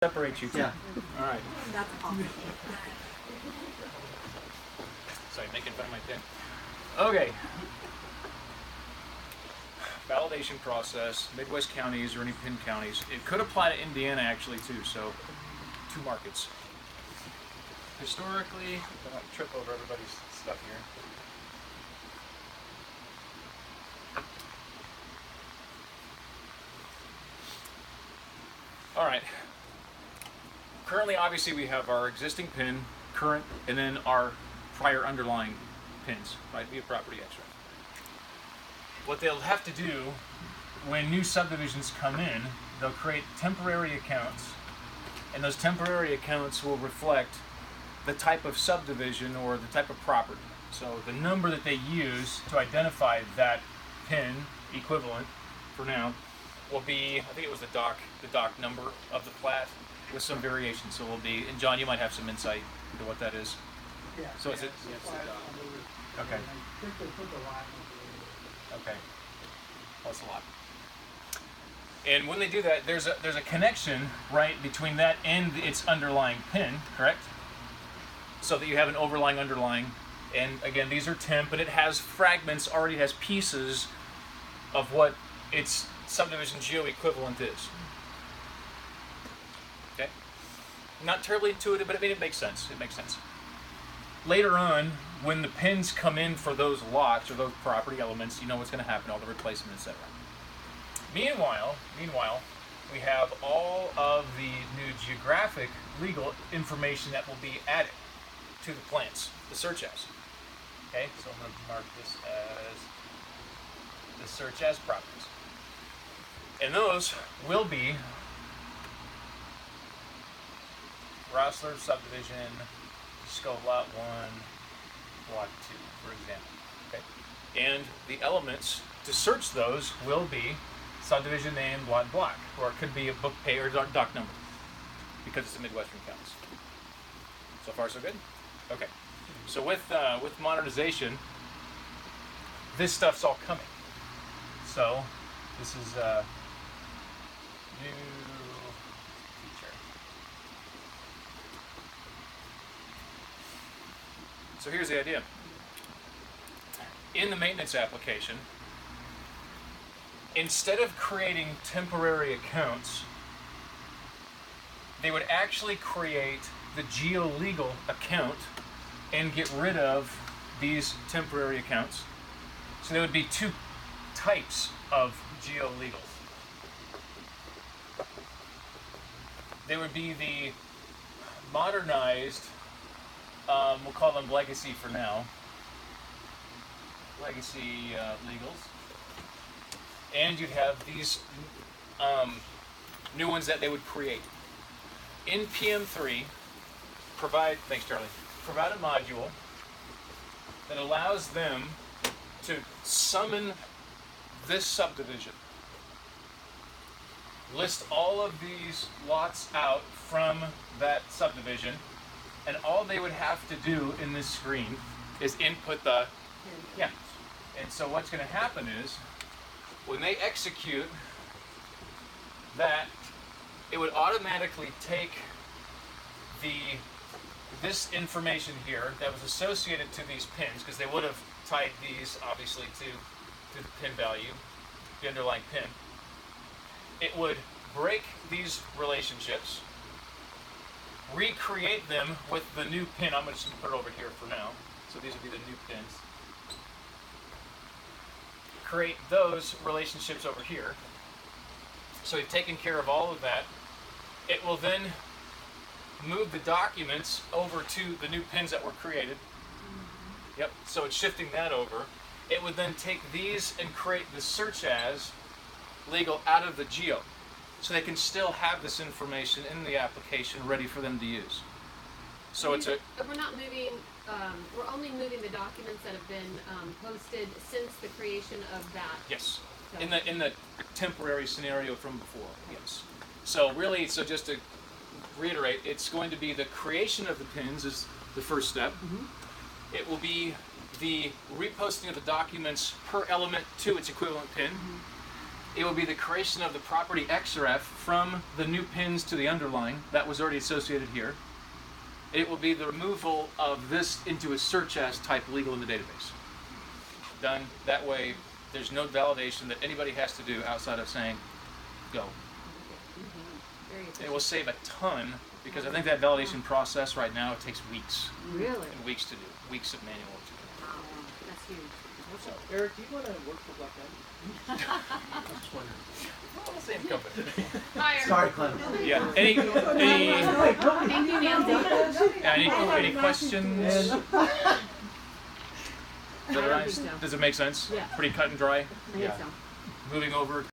separate you two. Yeah. All right. That's awesome. Sorry, making fun of my pin. Okay. Validation process, Midwest counties or any pin counties. It could apply to Indiana actually too, so 2 markets. Historically, I don't trip over everybody's stuff here. All right. Currently, obviously, we have our existing pin, current, and then our prior underlying pins, right, via property extract. What they'll have to do when new subdivisions come in, they'll create temporary accounts, and those temporary accounts will reflect the type of subdivision or the type of property. So the number that they use to identify that pin equivalent for now will be, I think it was the dock number of the plat with some variation. So it will be, and John, you might have some insight into what that is. Yeah. So is it? Okay. I think they put the lot number Okay. Well, that's a lot. And when they do that, there's a connection, right, between that and its underlying pin, correct? So that you have an overlying underlying. And again, these are temp, but it has fragments, already has pieces of what its subdivision geo equivalent is. Okay? Not terribly intuitive, but I mean, it makes sense. It makes sense. Later on, when the pins come in for those lots or those property elements, you know what's going to happen, all the replacement, etc. Meanwhile, we have all of the new geographic legal information that will be added to the plans, the search as. Okay, so I'm going to mark this as the search as properties. And those will be Rossler subdivision, scope lot 1, lot 2, for example. Okay, and the elements to search those will be subdivision name, lot, block, or it could be a book pay or doc number, because it's in Midwestern counties. So far, so good. Okay. So with modernization, this stuff's all coming. So this is a new feature. So here's the idea. In the maintenance application, instead of creating temporary accounts, they would actually create the geo-legal account and get rid of these temporary accounts. So there would be 2 types of geo-legals. They would be the modernized, we'll call them legacy for now, legacy legals. And you'd have these new ones that they would create. In PM3, provide a module that allows them to summon this subdivision, list all of these lots out from that subdivision, and all they would have to do in this screen is input the, yeah. And so what's going to happen is, when they execute that, it would automatically take this information here that was associated to these pins, because they would have tied these obviously to the pin value, the underlying pin. It would break these relationships, recreate them with the new pin. I'm going to just put it over here for now. So these would be the new pins. Create those relationships over here. So we've taken care of all of that. It will then move the documents over to the new pins that were created. Yep, so it's shifting that over. It would then take these and create the search as legal out of the geo. So they can still have this information in the application ready for them to use. So it's a... But we're not moving, we're only moving the documents that have been posted since the creation of that. Yes, in the temporary scenario from before, yes. So really, so just to reiterate, it's going to be the creation of the pins is the first step. Mm-hmm. It will be the reposting of the documents per element to its equivalent pin. Mm-hmm. it will be the creation of the property XREF from the new pins to the underlying. That was already associated here. It will be the removal of this into a search as type legal in the database. Done. That way, there's no validation that anybody has to do outside of saying, go. Very It efficient. will save a ton, because I think that validation process right now, it takes weeks Really? and weeks to do. Weeks of manual to do. Wow, that's huge. So, Eric, do you want to work for Black Diamond? I just wondered. well, same company. Higher. Sorry, Clem. Yeah. Any Thank you, Nancy. any questions? I don't think so. Does it make sense? Yeah. Pretty cut and dry. I think so. Moving over